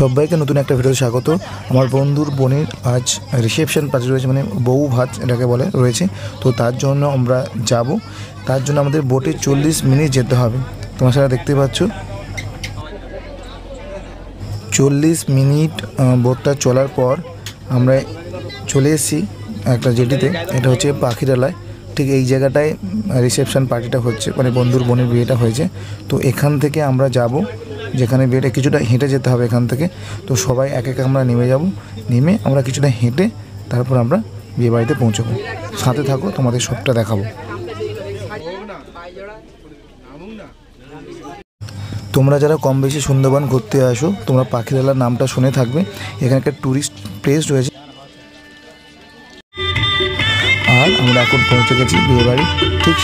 সবাইকে নতুন একটা ভিডিওতে স্বাগত। আমার বন্ধুর বোনের আজ রিসেপশন পার্টি রয়েছে, মানে বউ ভাত এটাকে বলে রয়েছে। তো তার জন্য আমরা যাব, তার জন্য আমাদের বোটে 40 মিনিট যেতে হবে। তোমার সাথে দেখতে পাচ্ছ 40 মিনিট বোটটা চলার পর আমরা চলে এসেছি একটা জেটিতে। এটা হচ্ছে পাখিরালয়, ঠিক এই জায়গাটায় রিসেপশন পার্টিটা হচ্ছে, মানে বন্ধুর বোনের বিয়েটা হয়েছে। তো এখান থেকে আমরা যাব যেখানে বিয়েটা, কিছুটা হেঁটে যেতে হবে এখান থেকে। তো সবাই এক এক আমরা নেমে যাব, নেমে আমরা কিছুটা হেঁটে তারপর আমরা বিয়ে বাড়িতে পৌঁছবো। সাথে থাকো, তোমাদের সবটা দেখাবো। তোমরা যারা কম বেশি সুন্দরবন ঘুরতে আসো, তোমরা পাখিরালয় নামটা শুনে থাকবে। এখানকার ট্যুরিস্ট প্লেস রয়েছে। আর আমরা এখন পৌঁছে গেছি বিয়ে বাড়ি। ঠিক